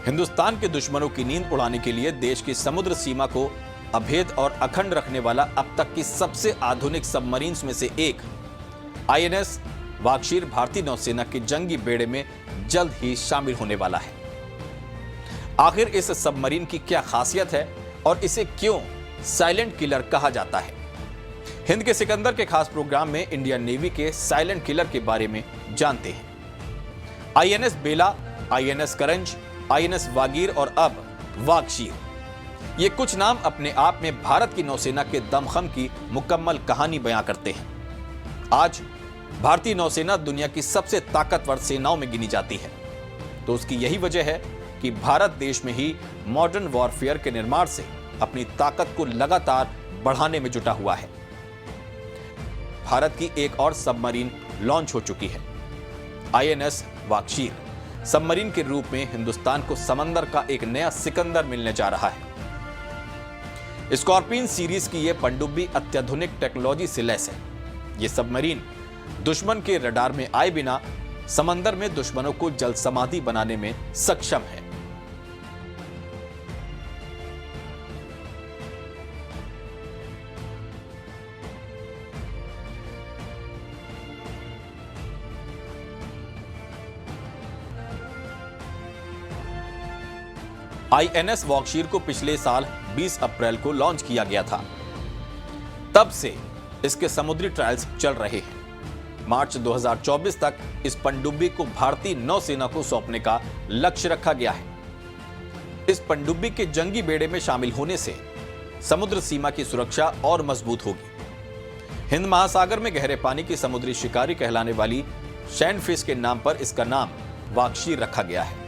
हिंदुस्तान के दुश्मनों की नींद उड़ाने के लिए देश की समुद्र सीमा को अभेद और अखंड रखने वाला अब तक की सबसे आधुनिक सबमरीन्स में से एक आईएनएस वागशीर भारतीय नौसेना के जंगी बेड़े में जल्द ही शामिल होने वाला है। आखिर इस सबमरीन की क्या खासियत है और इसे क्यों साइलेंट किलर कहा जाता है? हिंद के सिकंदर के खास प्रोग्राम में इंडियन नेवी के साइलेंट किलर के बारे में जानते हैं। आईएनएस बेला, आईएनएस करंज, आईएनएस वागीर और अब वागशीर, ये कुछ नाम अपने आप में भारत की नौसेना के दमखम की मुकम्मल कहानी बयां करते हैं। आज भारतीय नौसेना दुनिया की सबसे ताकतवर सेनाओं में गिनी जाती है, तो उसकी यही वजह है कि भारत देश में ही मॉडर्न वॉरफेयर के निर्माण से अपनी ताकत को लगातार बढ़ाने में जुटा हुआ है। भारत की एक और सबमरीन लॉन्च हो चुकी है। आईएनएस वागशीर सबमरीन के रूप में हिंदुस्तान को समंदर का एक नया सिकंदर मिलने जा रहा है। स्कॉर्पियन सीरीज की यह पनडुब्बी अत्याधुनिक टेक्नोलॉजी से लैस है। यह सबमरीन दुश्मन के रडार में आए बिना समंदर में दुश्मनों को जल समाधि बनाने में सक्षम है। आईएनएस वागशीर को पिछले साल 20 अप्रैल को लॉन्च किया गया था। तब से इसके समुद्री ट्रायल्स चल रहे हैं। मार्च 2024 तक इस पनडुब्बी को भारतीय नौसेना को सौंपने का लक्ष्य रखा गया है। इस पनडुब्बी के जंगी बेड़े में शामिल होने से समुद्र सीमा की सुरक्षा और मजबूत होगी। हिंद महासागर में गहरे पानी की समुद्री शिकारी कहलाने वाली शैनफिश के नाम पर इसका नाम वागशीर रखा गया है।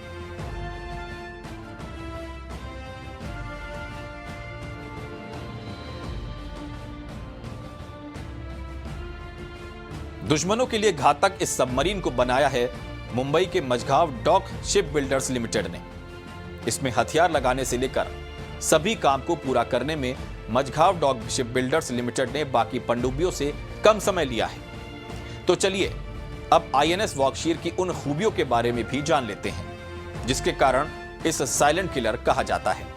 दुश्मनों के लिए घातक इस सबमरीन को बनाया है मुंबई के Mazagon dock ship builders limited ने। इसमें हथियार लगाने से लेकर सभी काम को पूरा करने में Mazagon dock ship builders limited ने बाकी पनडुब्बियों से कम समय लिया है। तो चलिए अब आईएनएस वागशीर की उन खूबियों के बारे में भी जान लेते हैं जिसके कारण इस साइलेंट किलर कहा जाता है।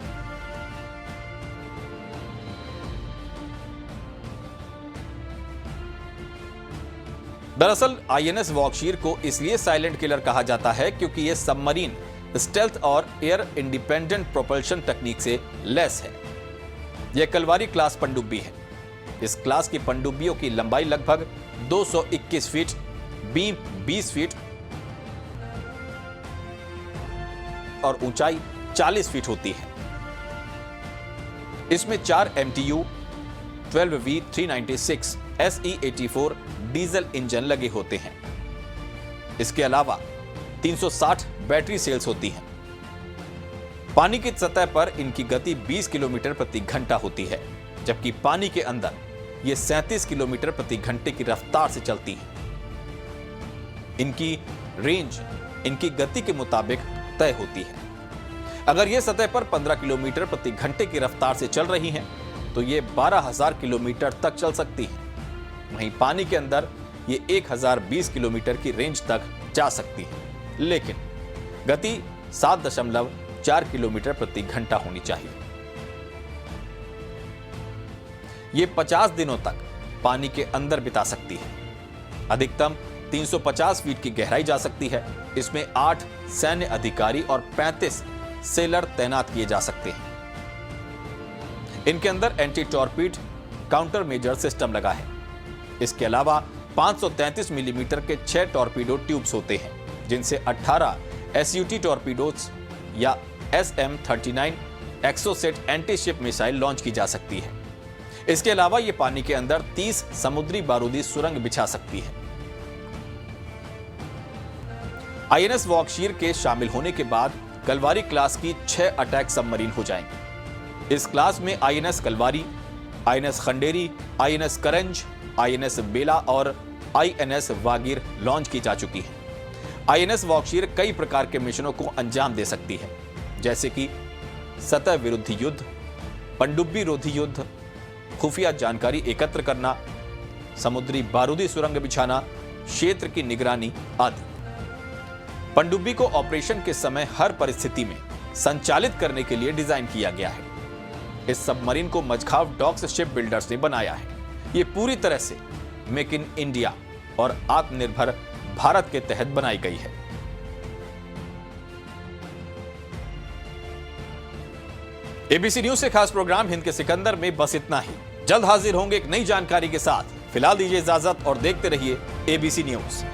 दरअसल आईएनएस वागशीर को इसलिए साइलेंट किलर कहा जाता है क्योंकि यह सबमरीन स्टेल्थ और एयर इंडिपेंडेंट प्रोपल्शन तकनीक से लैस है। यह कलवारी क्लास पनडुब्बी है। इस क्लास की पनडुब्बियों की लंबाई लगभग 221 फीट, बीम 20 फीट और ऊंचाई 40 फीट होती है। इसमें 4 MTU 12V396 SE84 diesel engine लगे होते हैं। इसके अलावा 360 बैटरी सेल्स होती हैं। पानी की सतह पर इनकी गति 20 किलोमीटर प्रति घंटा होती है, जबकि पानी के अंदर ये 37 किलोमीटर प्रति घंटे की रफ्तार से चलती है। इनकी रेंज इनकी गति के मुताबिक तय होती है। अगर ये सतह पर 15 किलोमीटर प्रति घंटे की रफ्तार से चल रही हैं, तो ये 12,000 किलोमीटर तक चल सकती है। वहीं पानी के अंदर ये 1020 किलोमीटर की रेंज तक जा सकती है, लेकिन गति 7.4 किलोमीटर प्रति घंटा होनी चाहिए। ये 50 दिनों तक पानी के अंदर बिता सकती है। अधिकतम 350 फीट की गहराई जा सकती है। इसमें 8 सैन्य अधिकारी और 35 सेलर तैनात किए जा सकते हैं। इनके अंदर एंटी टॉर्पीड काउंटर मेजर सिस्टम लगा है। इसके अलावा 533 मिलीमीटर के 6 टॉर्पीडो ट्यूब्स होते हैं, जिनसे 18 SUT टॉर्पीडोज या SM-39 Exocet anti ship missile launch की जा सकती है। इसके अलावा यह पानी के अंदर 30 समुद्री बारूदी सुरंग बिछा सकती है। आईएनएस वागशीर के शामिल होने के बाद कलवारी क्लास की 6 अटैक सबमरीन हो जाएंगे। इस क्लास में INS Kalvari, INS Khanderi, INS Karanj, INS Vela और आईएनएस वागीर लॉन्च की जा चुकी है। आईएनएस वागशीर कई प्रकार के मिशनों को अंजाम दे सकती है, जैसे कि सतह विरुद्ध युद्ध, पनडुब्बी रोधी युद्ध, खुफिया जानकारी एकत्र करना, समुद्री बारूदी सुरंग बिछाना, क्षेत्र की निगरानी आदि। पनडुब्बी को ऑपरेशन के समय हर परिस्थिति में संचालित करने के लिए डिजाइन किया गया है। इस सबमरीन को मझगांव डॉक्स शिप बिल्डर्स ने बनाया है। ये पूरी तरह से मेक इन इंडिया और आत्मनिर्भर भारत के तहत बनाई गई है। एबीसी न्यूज से खास प्रोग्राम हिंद के सिकंदर में बस इतना ही। जल्द हाजिर होंगे एक नई जानकारी के साथ। फिलहाल दीजिए इजाजत और देखते रहिए एबीसी न्यूज।